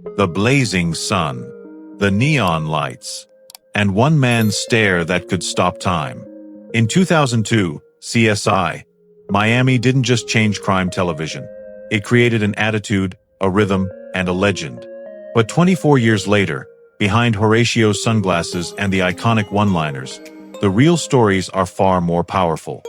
the blazing sun, the neon lights, and one man's stare that could stop time. In 2002, CSI, Miami didn't just change crime television. It created an attitude, a rhythm, and a legend. But 24 years later, behind Horatio's sunglasses and the iconic one-liners, the real stories are far more powerful.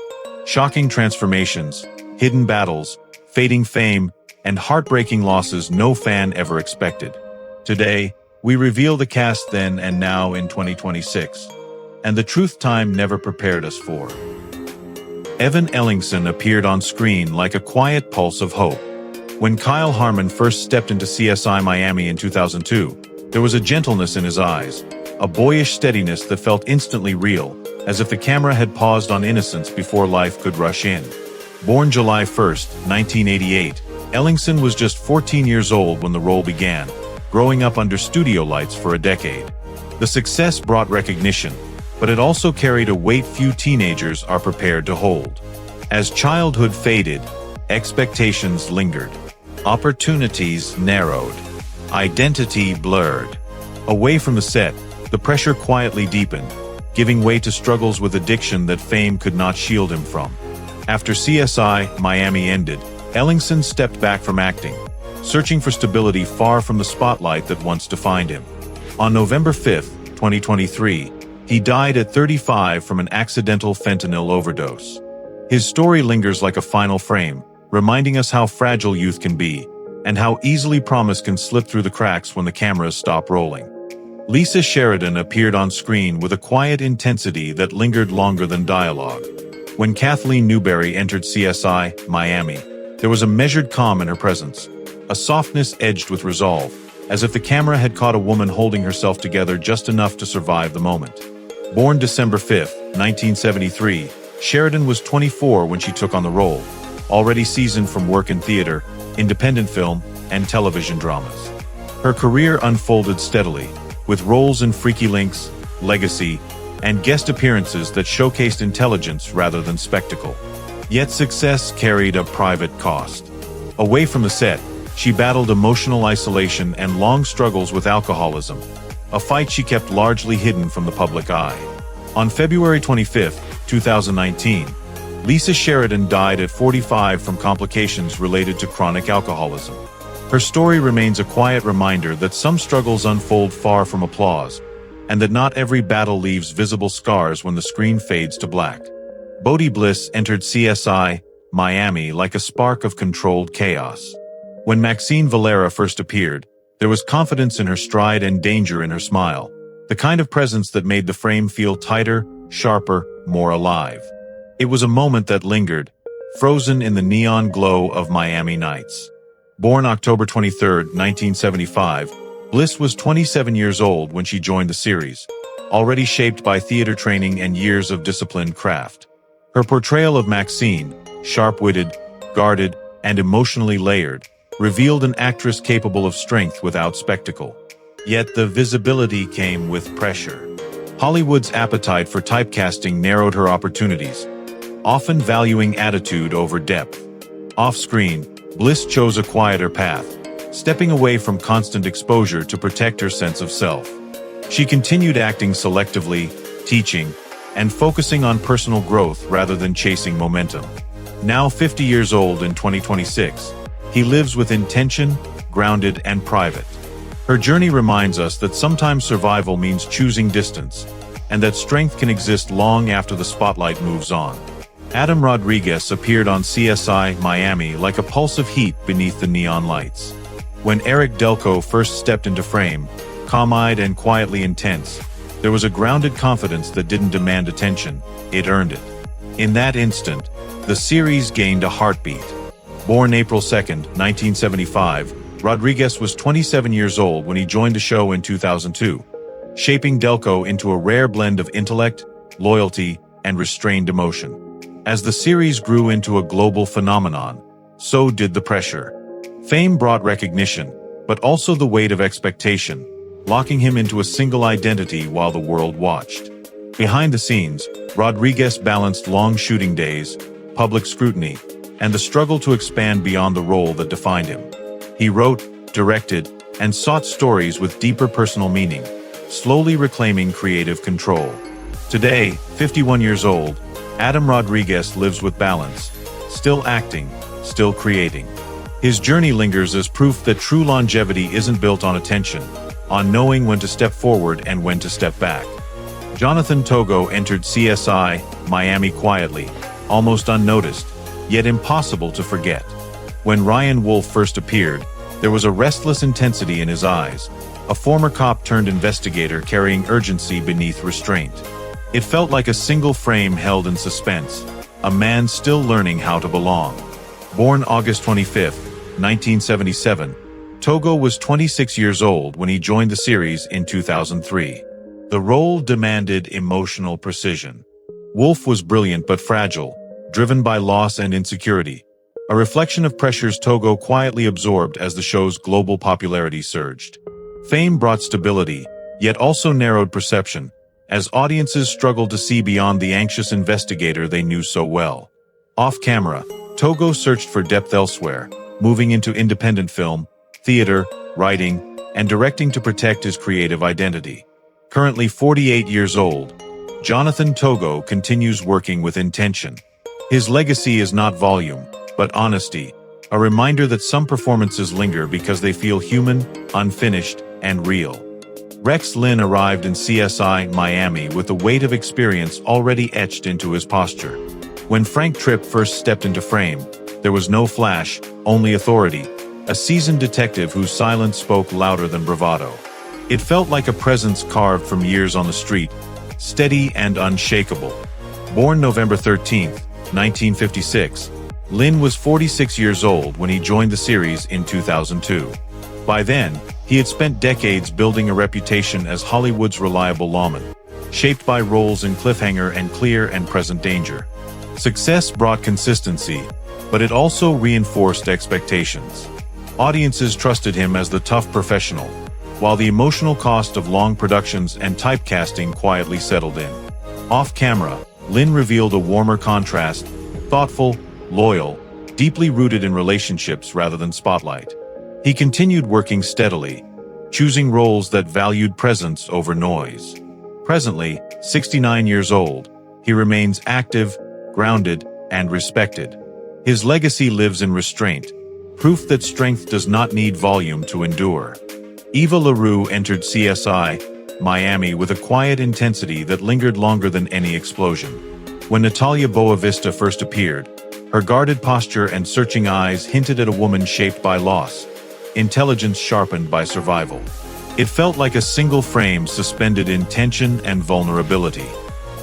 Shocking transformations, hidden battles, fading fame, and heartbreaking losses no fan ever expected. Today, we reveal the cast then and now in 2026, and the truth time never prepared us for. Evan Ellingson appeared on screen like a quiet pulse of hope. When Kyle Harmon first stepped into CSI Miami in 2002, there was a gentleness in his eyes, a boyish steadiness that felt instantly real, as if the camera had paused on innocence before life could rush in. Born July 1, 1988, Ellingson was just 14 years old when the role began, growing up under studio lights for a decade. The success brought recognition, but it also carried a weight few teenagers are prepared to hold. As childhood faded, expectations lingered. Opportunities narrowed. Identity blurred. Away from the set, the pressure quietly deepened, giving way to struggles with addiction that fame could not shield him from. After CSI Miami ended, Ellingson stepped back from acting, searching for stability far from the spotlight that once defined him. On November 5, 2023, he died at 35 from an accidental fentanyl overdose. His story lingers like a final frame, reminding us how fragile youth can be, and how easily promise can slip through the cracks when the cameras stop rolling. Lisa Sheridan appeared on screen with a quiet intensity that lingered longer than dialogue. When Kathleen Newberry entered CSI Miami, there was a measured calm in her presence, a softness edged with resolve, as if the camera had caught a woman holding herself together just enough to survive the moment. Born December 5, 1973, Sheridan was 24 when she took on the role, already seasoned from work in theater, independent film, and television dramas. Her career unfolded steadily, with roles in Freaky Links, Legacy, and guest appearances that showcased intelligence rather than spectacle. Yet success carried a private cost. Away from the set, she battled emotional isolation and long struggles with alcoholism, a fight she kept largely hidden from the public eye. On February 25, 2019, Lisa Sheridan died at 45 from complications related to chronic alcoholism. Her story remains a quiet reminder that some struggles unfold far from applause, and that not every battle leaves visible scars when the screen fades to black. Boti Bliss entered CSI Miami like a spark of controlled chaos. When Maxine Valera first appeared, there was confidence in her stride and danger in her smile, the kind of presence that made the frame feel tighter, sharper, more alive. It was a moment that lingered, frozen in the neon glow of Miami nights. Born October 23, 1975, Bliss was 27 years old when she joined the series, already shaped by theater training and years of disciplined craft. Her portrayal of Maxine, sharp-witted, guarded, and emotionally layered, revealed an actress capable of strength without spectacle. Yet the visibility came with pressure. Hollywood's appetite for typecasting narrowed her opportunities, often valuing attitude over depth. Off-screen, Bliss chose a quieter path, stepping away from constant exposure to protect her sense of self. She continued acting selectively, teaching, and focusing on personal growth rather than chasing momentum. Now 50 years old in 2026, he lives with intention, grounded and private. Her journey reminds us that sometimes survival means choosing distance, and that strength can exist long after the spotlight moves on. Adam Rodriguez appeared on CSI Miami like a pulse of heat beneath the neon lights. When Eric Delco first stepped into frame, calm-eyed and quietly intense, there was a grounded confidence that didn't demand attention, it earned it. In that instant, the series gained a heartbeat. Born April 2, 1975, Rodriguez was 27 years old when he joined the show in 2002, shaping Delco into a rare blend of intellect, loyalty, and restrained emotion. As the series grew into a global phenomenon, so did the pressure. Fame brought recognition, but also the weight of expectation, locking him into a single identity while the world watched. Behind the scenes, Rodriguez balanced long shooting days, public scrutiny, and the struggle to expand beyond the role that defined him. He wrote, directed, and sought stories with deeper personal meaning, slowly reclaiming creative control. Today, 51 years old, Adam Rodriguez lives with balance, still acting, still creating. His journey lingers as proof that true longevity isn't built on attention, on knowing when to step forward and when to step back. Jonathan Togo entered CSI Miami quietly, almost unnoticed, yet impossible to forget. When Ryan Wolf first appeared, there was a restless intensity in his eyes, a former cop turned investigator carrying urgency beneath restraint. It felt like a single frame held in suspense, a man still learning how to belong. Born August 25, 1977, Togo was 26 years old when he joined the series in 2003. The role demanded emotional precision. Wolf was brilliant but fragile, driven by loss and insecurity, a reflection of pressures Togo quietly absorbed as the show's global popularity surged. Fame brought stability, yet also narrowed perception, as audiences struggled to see beyond the anxious investigator they knew so well. Off-camera, Togo searched for depth elsewhere, moving into independent film, theater, writing, and directing to protect his creative identity. Currently 48 years old, Jonathan Togo continues working with intention. His legacy is not volume, but honesty, a reminder that some performances linger because they feel human, unfinished, and real. Rex Linn arrived in CSI Miami with the weight of experience already etched into his posture. When Frank Tripp first stepped into frame, there was no flash, only authority, a seasoned detective whose silence spoke louder than bravado. It felt like a presence carved from years on the street, steady and unshakable. Born November 13, 1956, Linn was 46 years old when he joined the series in 2002. By then, he had spent decades building a reputation as Hollywood's reliable lawman, shaped by roles in Cliffhanger and Clear and Present Danger. Success brought consistency, but it also reinforced expectations. Audiences trusted him as the tough professional, while the emotional cost of long productions and typecasting quietly settled in. Off-camera, Linn revealed a warmer contrast, thoughtful, loyal, deeply rooted in relationships rather than spotlight. He continued working steadily, choosing roles that valued presence over noise. Presently, 69 years old, he remains active, grounded, and respected. His legacy lives in restraint, proof that strength does not need volume to endure. Eva LaRue entered CSI Miami with a quiet intensity that lingered longer than any explosion. When Natalia Boavista first appeared, her guarded posture and searching eyes hinted at a woman shaped by loss, intelligence sharpened by survival. It felt like a single frame suspended in tension and vulnerability.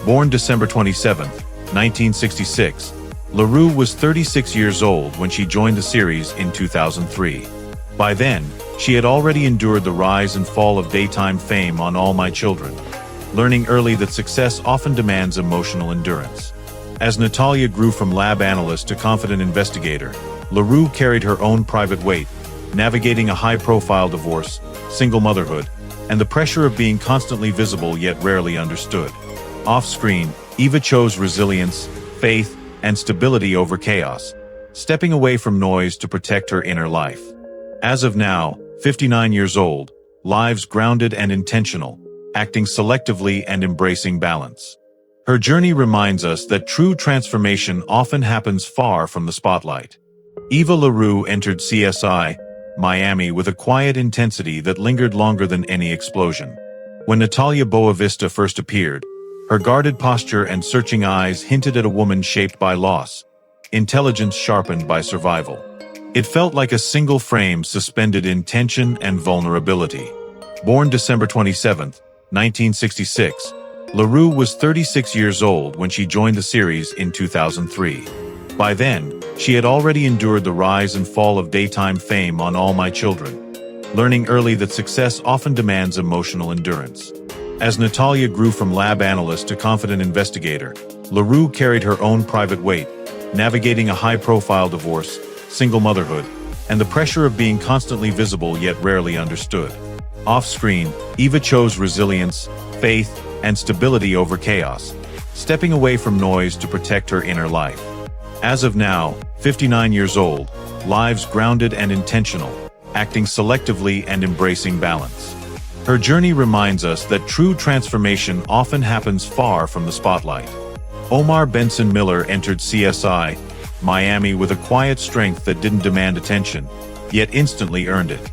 Born December 27, 1966, LaRue was 36 years old when she joined the series in 2003. By then, she had already endured the rise and fall of daytime fame on All My Children, learning early that success often demands emotional endurance. As Natalia grew from lab analyst to confident investigator, LaRue carried her own private weight, navigating a high-profile divorce, single motherhood, and the pressure of being constantly visible yet rarely understood. Off-screen, Eva chose resilience, faith, and stability over chaos, stepping away from noise to protect her inner life. As of now, 59 years old, lives grounded and intentional, acting selectively and embracing balance. Her journey reminds us that true transformation often happens far from the spotlight. Eva LaRue entered CSI Miami with a quiet intensity that lingered longer than any explosion. When Natalia Boavista first appeared, her guarded posture and searching eyes hinted at a woman shaped by loss, intelligence sharpened by survival. It felt like a single frame suspended in tension and vulnerability. Born December 27, 1966, LaRue was 36 years old when she joined the series in 2003. By then, she had already endured the rise and fall of daytime fame on All My Children, learning early that success often demands emotional endurance. As Natalia grew from lab analyst to confident investigator, LaRue carried her own private weight, navigating a high-profile divorce, single motherhood, and the pressure of being constantly visible yet rarely understood. Off-screen, Eva chose resilience, faith, and stability over chaos, stepping away from noise to protect her inner life. As of now, 59 years old, lives grounded and intentional, acting selectively and embracing balance. Her journey reminds us that true transformation often happens far from the spotlight. Omar Benson Miller entered CSI Miami with a quiet strength that didn't demand attention, yet instantly earned it.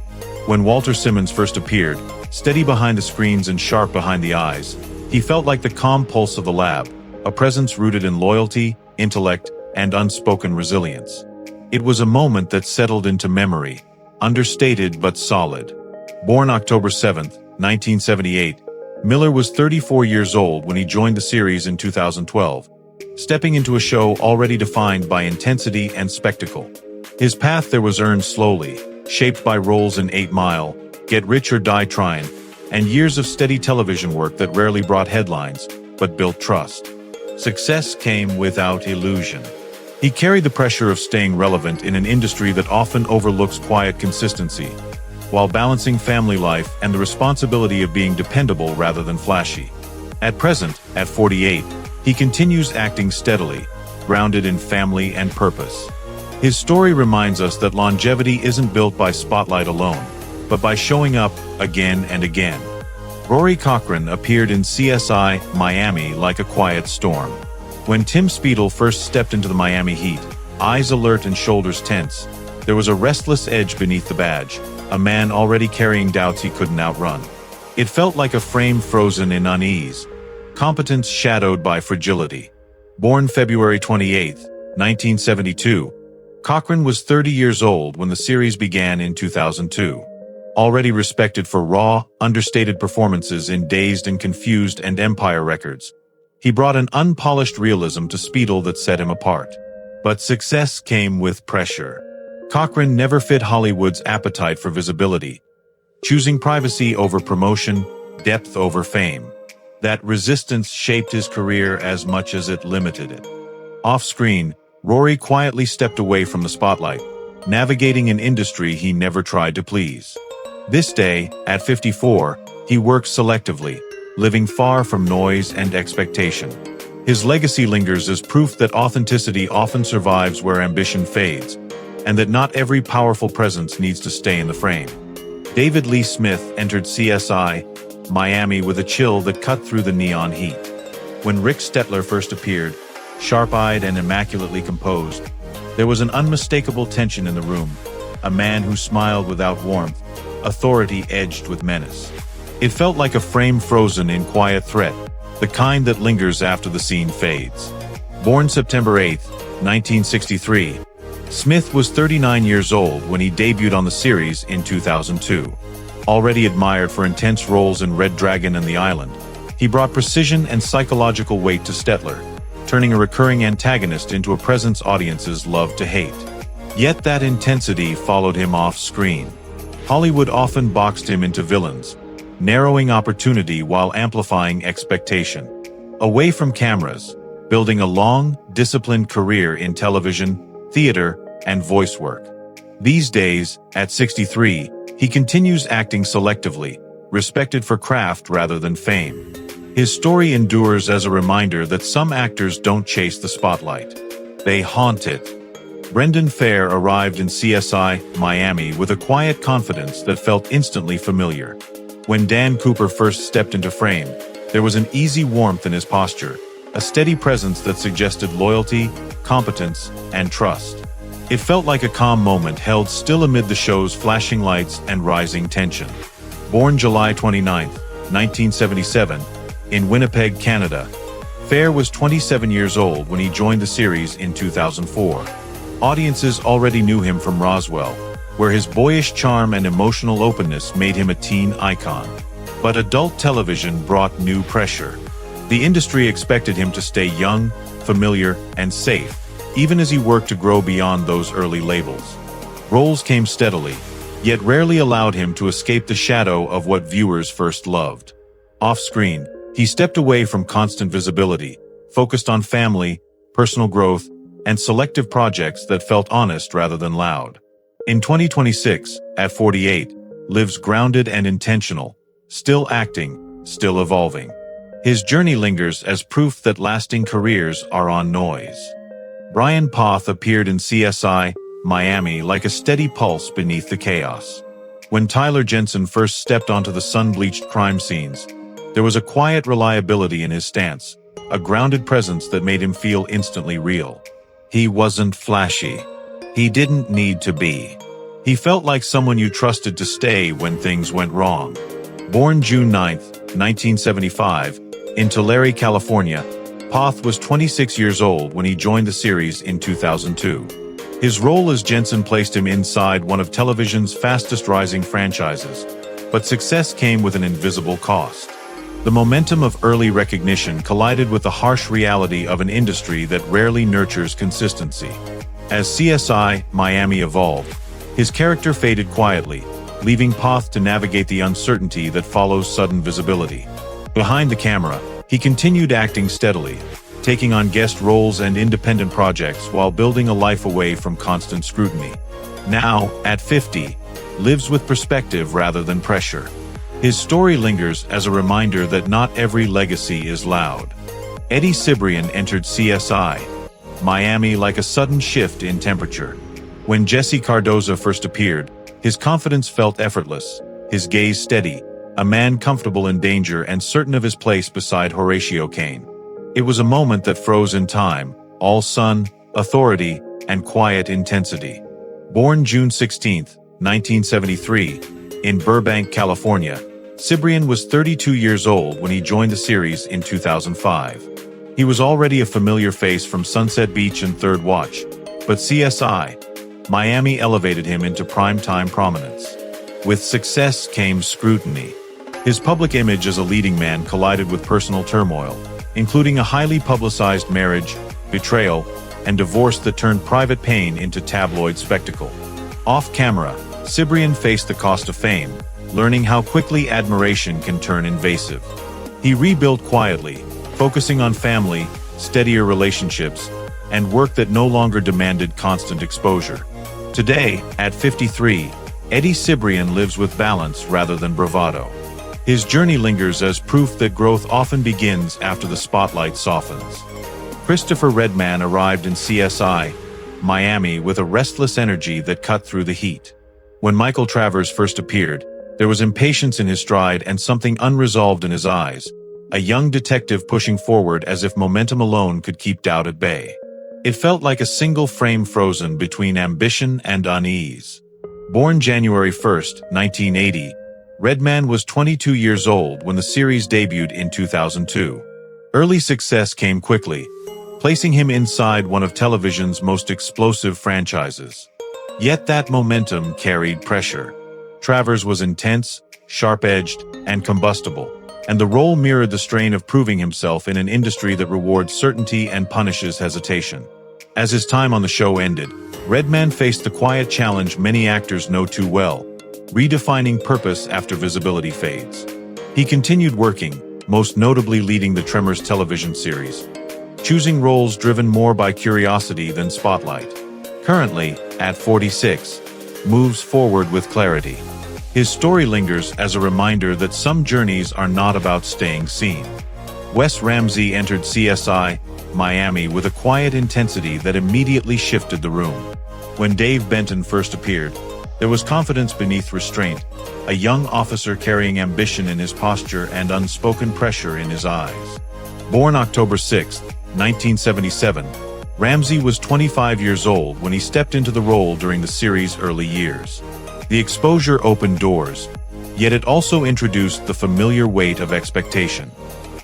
When Walter Simmons first appeared, steady behind the screens and sharp behind the eyes, he felt like the calm pulse of the lab, a presence rooted in loyalty, intellect, and unspoken resilience. It was a moment that settled into memory, understated but solid. Born October 7, 1978, Miller was 34 years old when he joined the series in 2012, stepping into a show already defined by intensity and spectacle. His path there was earned slowly, shaped by roles in 8 Mile, Get Rich or Die Tryin', and years of steady television work that rarely brought headlines, but built trust. Success came without illusion. He carried the pressure of staying relevant in an industry that often overlooks quiet consistency, while balancing family life and the responsibility of being dependable rather than flashy. At present, at 48, he continues acting steadily, grounded in family and purpose. His story reminds us that longevity isn't built by spotlight alone, but by showing up again and again. Rory Cochrane appeared in CSI Miami like a quiet storm. When Tim Spiedel first stepped into the Miami heat, eyes alert and shoulders tense, there was a restless edge beneath the badge, a man already carrying doubts he couldn't outrun. It felt like a frame frozen in unease, competence shadowed by fragility. Born February 28, 1972, Cochrane was 30 years old when the series began in 2002. Already respected for raw, understated performances in Dazed and Confused and Empire Records, he brought an unpolished realism to Spiedel that set him apart. But success came with pressure. Cochrane never fit Hollywood's appetite for visibility, choosing privacy over promotion, depth over fame. That resistance shaped his career as much as it limited it. Off-screen, Rory quietly stepped away from the spotlight, navigating an industry he never tried to please. This day, at 54, he works selectively, living far from noise and expectation. His legacy lingers as proof that authenticity often survives where ambition fades, and that not every powerful presence needs to stay in the frame. David Lee Smith entered CSI Miami with a chill that cut through the neon heat. When Rick Stettler first appeared, sharp-eyed and immaculately composed, there was an unmistakable tension in the room, a man who smiled without warmth, authority edged with menace. It felt like a frame frozen in quiet threat, the kind that lingers after the scene fades. Born September 8, 1963, Smith was 39 years old when he debuted on the series in 2002. Already admired for intense roles in Red Dragon and The Island, he brought precision and psychological weight to Stettler, turning a recurring antagonist into a presence audiences loved to hate. Yet that intensity followed him off-screen. Hollywood often boxed him into villains, narrowing opportunity while amplifying expectation. Away from cameras, building a long, disciplined career in television, theater, and voice work. These days, at 63, he continues acting selectively, respected for craft rather than fame. His story endures as a reminder that some actors don't chase the spotlight. They haunt it. Brendan Fehr arrived in CSI Miami with a quiet confidence that felt instantly familiar. When Dan Cooper first stepped into frame, there was an easy warmth in his posture, a steady presence that suggested loyalty, competence, and trust. It felt like a calm moment held still amid the show's flashing lights and rising tension. Born July 29, 1977, in Winnipeg, Canada, Fehr was 27 years old when he joined the series in 2004. Audiences already knew him from Roswell, where his boyish charm and emotional openness made him a teen icon. But adult television brought new pressure. The industry expected him to stay young, familiar, and safe, even as he worked to grow beyond those early labels. Roles came steadily, yet rarely allowed him to escape the shadow of what viewers first loved. Off-screen, he stepped away from constant visibility, focused on family, personal growth, and selective projects that felt honest rather than loud. In 2026, at 48, lives grounded and intentional, still acting, still evolving. His journey lingers as proof that lasting careers are on noise. Brian Poth appeared in CSI Miami like a steady pulse beneath the chaos. When Tyler Jensen first stepped onto the sun-bleached crime scenes, there was a quiet reliability in his stance, a grounded presence that made him feel instantly real. He wasn't flashy. He didn't need to be. He felt like someone you trusted to stay when things went wrong. Born June 9, 1975, in Tulare, California, Poth was 26 years old when he joined the series in 2002. His role as Jensen placed him inside one of television's fastest-rising franchises, but success came with an invisible cost. The momentum of early recognition collided with the harsh reality of an industry that rarely nurtures consistency. As CSI Miami evolved, his character faded quietly, leaving Poth to navigate the uncertainty that follows sudden visibility. Behind the camera, he continued acting steadily, taking on guest roles and independent projects while building a life away from constant scrutiny. Now, at 50, lives with perspective rather than pressure. His story lingers as a reminder that not every legacy is loud. Eddie Cibrian entered CSI Miami like a sudden shift in temperature. When Jesse Cardoza first appeared, his confidence felt effortless, his gaze steady, a man comfortable in danger and certain of his place beside Horatio Caine. It was a moment that froze in time, all sun, authority, and quiet intensity. Born June 16, 1973, in Burbank, California, Cibrian was 32 years old when he joined the series in 2005. He was already a familiar face from Sunset Beach and Third Watch, but CSI Miami elevated him into primetime prominence. With success came scrutiny. His public image as a leading man collided with personal turmoil, including a highly publicized marriage, betrayal, and divorce that turned private pain into tabloid spectacle. Off-camera, Cibrian faced the cost of fame, learning how quickly admiration can turn invasive. He rebuilt quietly, focusing on family, steadier relationships, and work that no longer demanded constant exposure. Today, at 53, Eddie Cibrian lives with balance rather than bravado. His journey lingers as proof that growth often begins after the spotlight softens. Christopher Redman arrived in CSI Miami with a restless energy that cut through the heat. When Michael Travers first appeared, there was impatience in his stride and something unresolved in his eyes, a young detective pushing forward as if momentum alone could keep doubt at bay. It felt like a single frame frozen between ambition and unease. Born January 1, 1980, Redman was 22 years old when the series debuted in 2002. Early success came quickly, placing him inside one of television's most explosive franchises. Yet that momentum carried pressure. Travers was intense, sharp-edged, and combustible, and the role mirrored the strain of proving himself in an industry that rewards certainty and punishes hesitation. As his time on the show ended, Redman faced the quiet challenge many actors know too well, redefining purpose after visibility fades. He continued working, most notably leading the Tremors television series, choosing roles driven more by curiosity than spotlight. Currently, at 46, moves forward with clarity. His story lingers as a reminder that some journeys are not about staying seen. Wes Ramsey entered CSI Miami with a quiet intensity that immediately shifted the room. When Dave Benton first appeared, there was confidence beneath restraint, a young officer carrying ambition in his posture and unspoken pressure in his eyes. Born October 6, 1977, Ramsey was 25 years old when he stepped into the role during the series' early years. The exposure opened doors, yet it also introduced the familiar weight of expectation.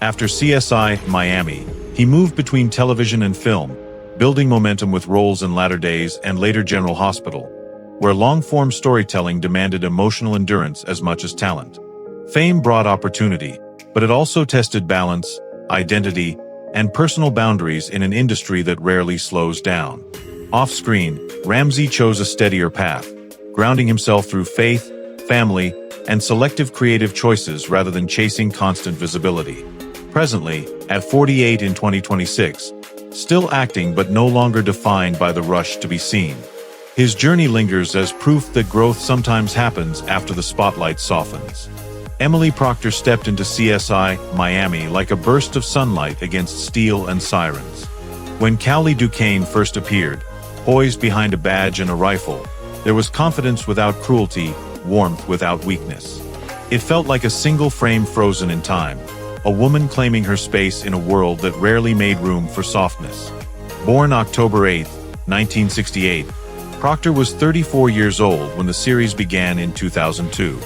After CSI Miami, he moved between television and film, building momentum with roles in Latter Days and later General Hospital, where long-form storytelling demanded emotional endurance as much as talent. Fame brought opportunity, but it also tested balance, identity, and personal boundaries in an industry that rarely slows down. Off-screen, Ramsey chose a steadier path, grounding himself through faith, family, and selective creative choices rather than chasing constant visibility. Presently, at 48 in 2026, still acting but no longer defined by the rush to be seen. His journey lingers as proof that growth sometimes happens after the spotlight softens. Emily Procter stepped into CSI Miami like a burst of sunlight against steel and sirens. When Cowley Duquesne first appeared, poised behind a badge and a rifle, there was confidence without cruelty, warmth without weakness. It felt like a single frame frozen in time, a woman claiming her space in a world that rarely made room for softness. Born October 8, 1968, Procter was 34 years old when the series began in 2002.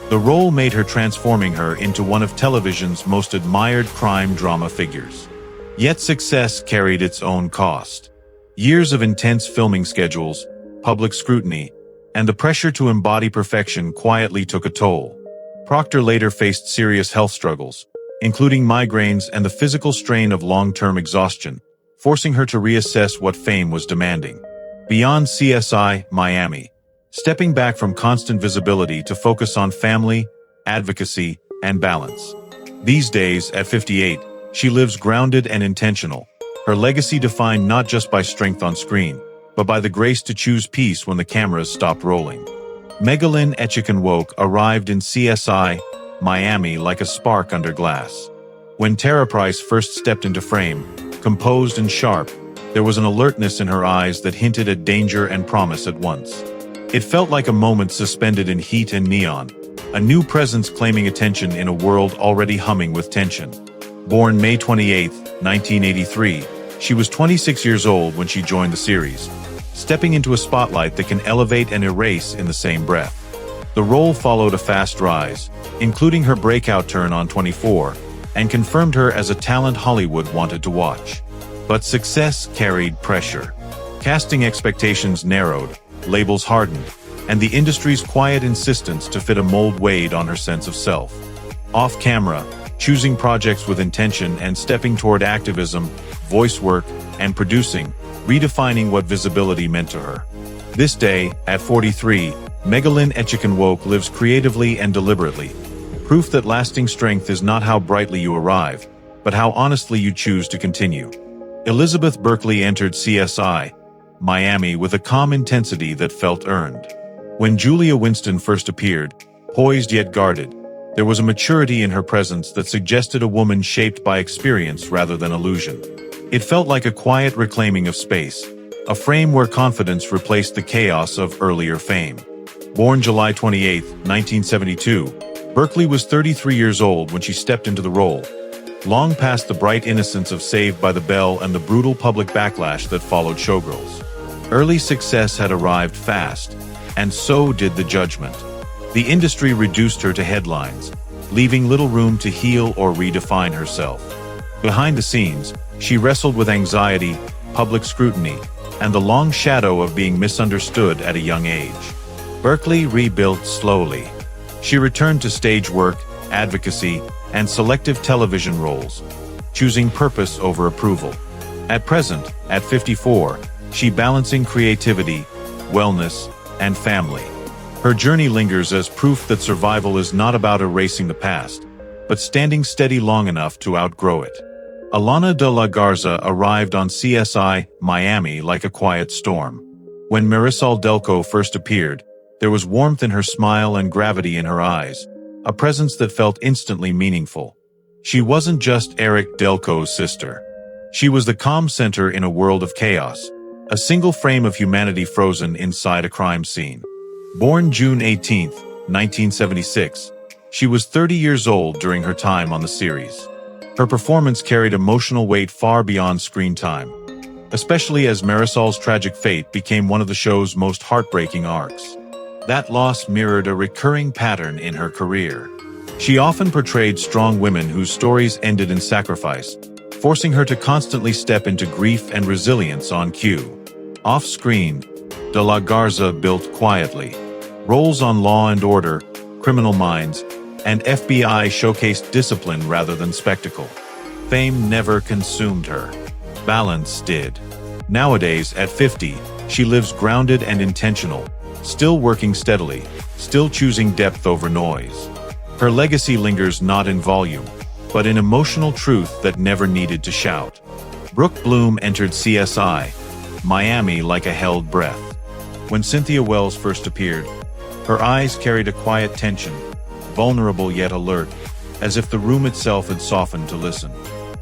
The role made her, transforming her into one of television's most admired crime drama figures. Yet success carried its own cost. Years of intense filming schedules, public scrutiny, and the pressure to embody perfection quietly took a toll. Procter later faced serious health struggles, including migraines and the physical strain of long-term exhaustion, forcing her to reassess what fame was demanding. Beyond CSI, Miami, stepping back from constant visibility to focus on family, advocacy, and balance. These days, at 58, she lives grounded and intentional, her legacy defined not just by strength on screen, but by the grace to choose peace when the cameras stopped rolling. Megalyn Echikunwoke arrived in CSI, Miami like a spark under glass. When Tara Price first stepped into frame, composed and sharp, there was an alertness in her eyes that hinted at danger and promise at once. It felt like a moment suspended in heat and neon, a new presence claiming attention in a world already humming with tension. Born May 28, 1983, she was 26 years old when she joined the series, stepping into a spotlight that can elevate and erase in the same breath. The role followed a fast rise, including her breakout turn on 24, and confirmed her as a talent Hollywood wanted to watch. But success carried pressure. Casting expectations narrowed, labels hardened, and the industry's quiet insistence to fit a mold weighed on her sense of self. Off camera, choosing projects with intention and stepping toward activism, voice work, and producing, redefining what visibility meant to her. This day, at 43, Megalyn Echikunwoke lives creatively and deliberately, proof that lasting strength is not how brightly you arrive, but how honestly you choose to continue. Elizabeth Berkley entered CSI, Miami with a calm intensity that felt earned. When Julia Winston first appeared, poised yet guarded, there was a maturity in her presence that suggested a woman shaped by experience rather than illusion. It felt like a quiet reclaiming of space, a frame where confidence replaced the chaos of earlier fame. Born July 28, 1972, Berkley was 33 years old when she stepped into the role, long past the bright innocence of Saved by the Bell and the brutal public backlash that followed Showgirls. Early success had arrived fast, and so did the judgment. The industry reduced her to headlines, leaving little room to heal or redefine herself. Behind the scenes, she wrestled with anxiety, public scrutiny, and the long shadow of being misunderstood at a young age. Berkley rebuilt slowly. She returned to stage work, advocacy, and selective television roles, choosing purpose over approval. At present, at 54, she balancing creativity, wellness, and family. Her journey lingers as proof that survival is not about erasing the past, but standing steady long enough to outgrow it. Alana De La Garza arrived on CSI, Miami like a quiet storm. When Marisol Delco first appeared, there was warmth in her smile and gravity in her eyes, a presence that felt instantly meaningful. She wasn't just Eric Delco's sister. She was the calm center in a world of chaos, a single frame of humanity frozen inside a crime scene. Born June 18, 1976, she was 30 years old during her time on the series. Her performance carried emotional weight far beyond screen time, especially as Marisol's tragic fate became one of the show's most heartbreaking arcs. That loss mirrored a recurring pattern in her career. She often portrayed strong women whose stories ended in sacrifice, forcing her to constantly step into grief and resilience on cue. Off-screen, De La Garza built quietly. Roles on Law and Order, Criminal Minds, and FBI showcased discipline rather than spectacle. Fame never consumed her. Balance did. Nowadays, at 50, she lives grounded and intentional, still working steadily, still choosing depth over noise. Her legacy lingers not in volume, but in emotional truth that never needed to shout. Brooke Bloom entered CSI, Miami like a held breath. When Cynthia Wells first appeared, her eyes carried a quiet tension, vulnerable yet alert, as if the room itself had softened to listen.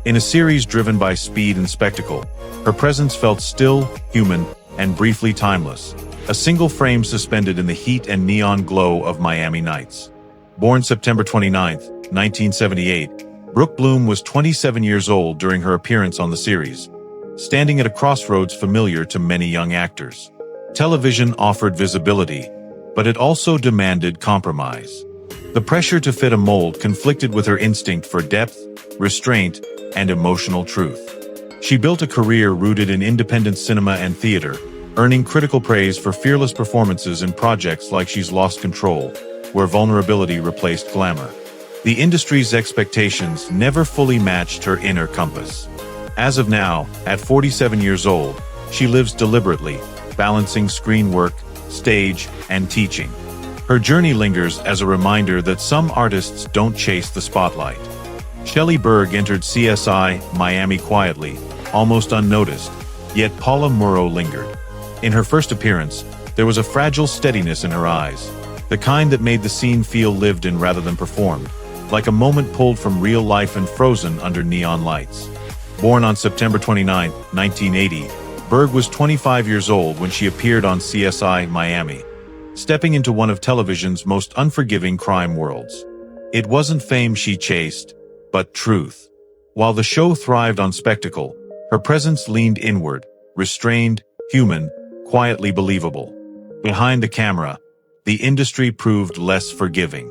In a series driven by speed and spectacle, her presence felt still, human, and briefly timeless, a single frame suspended in the heat and neon glow of Miami nights. Born September 29, 1978, Brooke Bloom was 27 years old during her appearance on the series, standing at a crossroads familiar to many young actors. Television offered visibility, but it also demanded compromise. The pressure to fit a mold conflicted with her instinct for depth, restraint, and emotional truth. She built a career rooted in independent cinema and theater, earning critical praise for fearless performances in projects like She's Lost Control, where vulnerability replaced glamour. The industry's expectations never fully matched her inner compass. As of now, at 47 years old, she lives deliberately, balancing screen work, stage, and teaching. Her journey lingers as a reminder that some artists don't chase the spotlight. Shelli Bergh entered CSI Miami quietly, almost unnoticed, yet Paula Murrow lingered. In her first appearance, there was a fragile steadiness in her eyes, the kind that made the scene feel lived in rather than performed, like a moment pulled from real life and frozen under neon lights. Born on September 29, 1980, Bergh was 25 years old when she appeared on CSI Miami, stepping into one of television's most unforgiving crime worlds. It wasn't fame she chased, but truth. While the show thrived on spectacle, her presence leaned inward, restrained, human, quietly believable. Behind the camera, the industry proved less forgiving.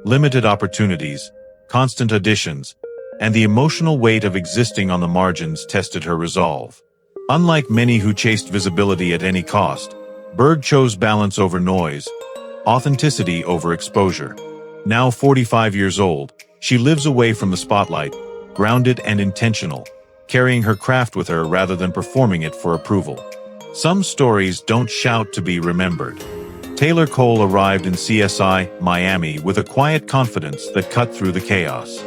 Limited opportunities, constant auditions, and the emotional weight of existing on the margins tested her resolve. Unlike many who chased visibility at any cost, Bergh chose balance over noise, authenticity over exposure. Now 45 years old, she lives away from the spotlight, grounded and intentional, carrying her craft with her rather than performing it for approval. Some stories don't shout to be remembered. Taylor Cole arrived in CSI Miami with a quiet confidence that cut through the chaos.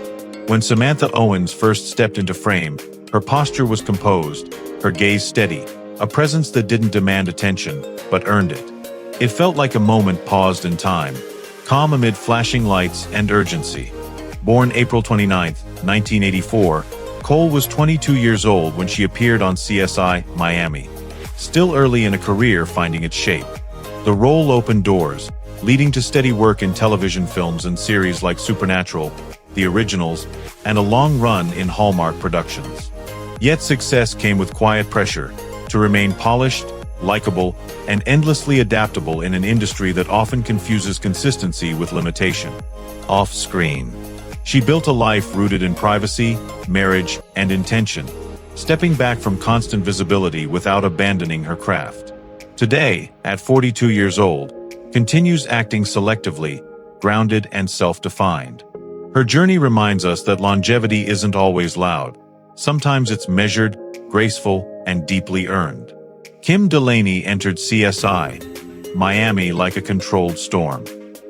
When Samantha Owens first stepped into frame, her posture was composed, her gaze steady, a presence that didn't demand attention, but earned it. It felt like a moment paused in time, calm amid flashing lights and urgency. Born April 29, 1984, Cole was 22 years old when she appeared on CSI Miami, still early in a career finding its shape. The role opened doors, leading to steady work in television films and series like Supernatural, The Originals, and a long run in Hallmark Productions. Yet success came with quiet pressure to remain polished, likable, and endlessly adaptable in an industry that often confuses consistency with limitation. Off-screen, she built a life rooted in privacy, marriage, and intention, stepping back from constant visibility without abandoning her craft. Today, at 42 years old, continues acting selectively, grounded and self-defined. Her journey reminds us that longevity isn't always loud. Sometimes it's measured, graceful, and deeply earned. Kim Delaney entered CSI Miami like a controlled storm.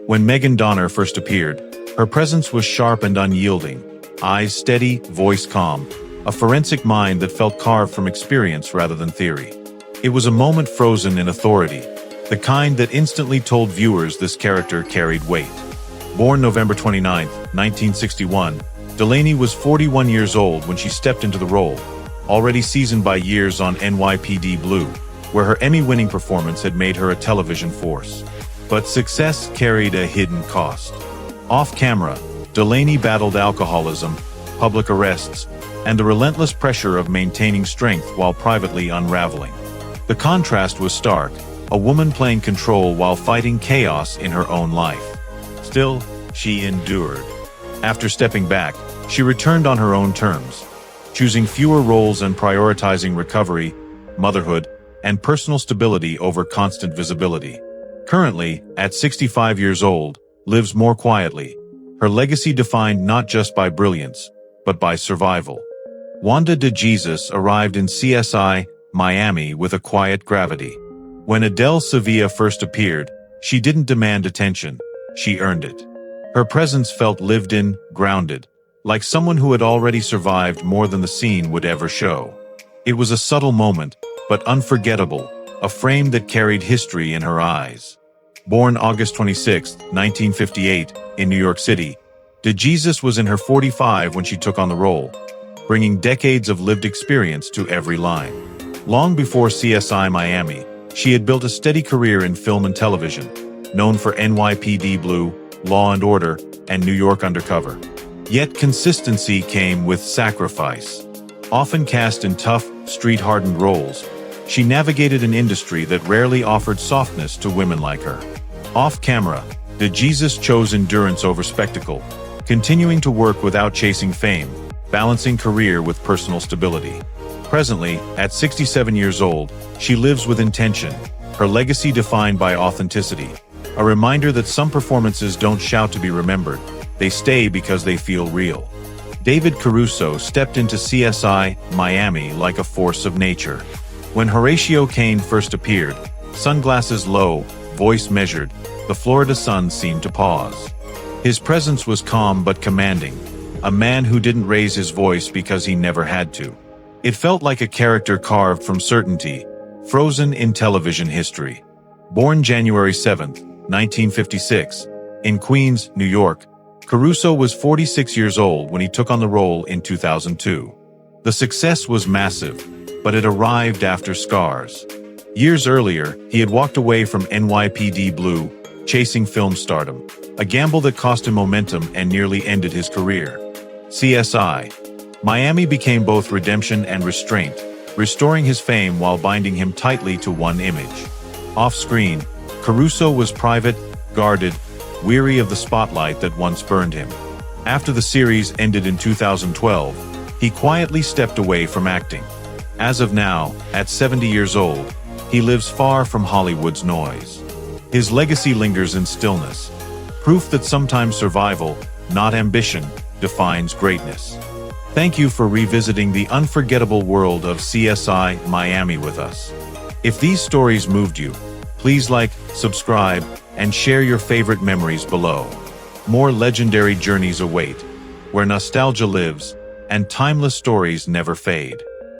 When Megan Donner first appeared, her presence was sharp and unyielding, eyes steady, voice calm, a forensic mind that felt carved from experience rather than theory. It was a moment frozen in authority, the kind that instantly told viewers this character carried weight. Born November 29, 1961, Delaney was 41 years old when she stepped into the role, already seasoned by years on NYPD Blue, where her Emmy-winning performance had made her a television force. But success carried a hidden cost. Off-camera, Delaney battled alcoholism, public arrests, and the relentless pressure of maintaining strength while privately unraveling. The contrast was stark, a woman playing control while fighting chaos in her own life. Still, she endured. After stepping back, she returned on her own terms, choosing fewer roles and prioritizing recovery, motherhood, and personal stability over constant visibility. Currently, at 65 years old, lives more quietly, her legacy defined not just by brilliance, but by survival. Wanda De Jesus arrived in CSI Miami with a quiet gravity. When Adele Sevilla first appeared, she didn't demand attention, she earned it. Her presence felt lived in, grounded, like someone who had already survived more than the scene would ever show. It was a subtle moment, but unforgettable, a frame that carried history in her eyes. Born August 26, 1958, in New York City, De Jesus was in her 45 when she took on the role, bringing decades of lived experience to every line. Long before CSI Miami, She had built a steady career in film and television, known for NYPD Blue, Law and Order, and New York Undercover. Yet consistency came with sacrifice. Often cast in tough, street-hardened roles, she navigated an industry that rarely offered softness to women like her. Off-camera, De Jesus chose endurance over spectacle, continuing to work without chasing fame, balancing career with personal stability. Presently, at 67 years old, she lives with intention, her legacy defined by authenticity. A reminder that some performances don't shout to be remembered, they stay because they feel real. David Caruso stepped into CSI Miami like a force of nature. When Horatio Caine first appeared, sunglasses low, voice measured, the Florida sun seemed to pause. His presence was calm but commanding, a man who didn't raise his voice because he never had to. It felt like a character carved from certainty, frozen in television history. Born January 7, 1956, in Queens, New York, Caruso was 46 years old when he took on the role in 2002. The success was massive, but it arrived after scars. Years earlier, he had walked away from NYPD Blue, chasing film stardom, a gamble that cost him momentum and nearly ended his career. CSI Miami became both redemption and restraint, restoring his fame while binding him tightly to one image. Off-screen, Caruso was private, guarded, weary of the spotlight that once burned him. After the series ended in 2012, he quietly stepped away from acting. As of now, at 70 years old, he lives far from Hollywood's noise. His legacy lingers in stillness, proof that sometimes survival, not ambition, defines greatness. Thank you for revisiting the unforgettable world of CSI Miami with us. If these stories moved you, please like, subscribe, and share your favorite memories below. More legendary journeys await, where nostalgia lives and timeless stories never fade.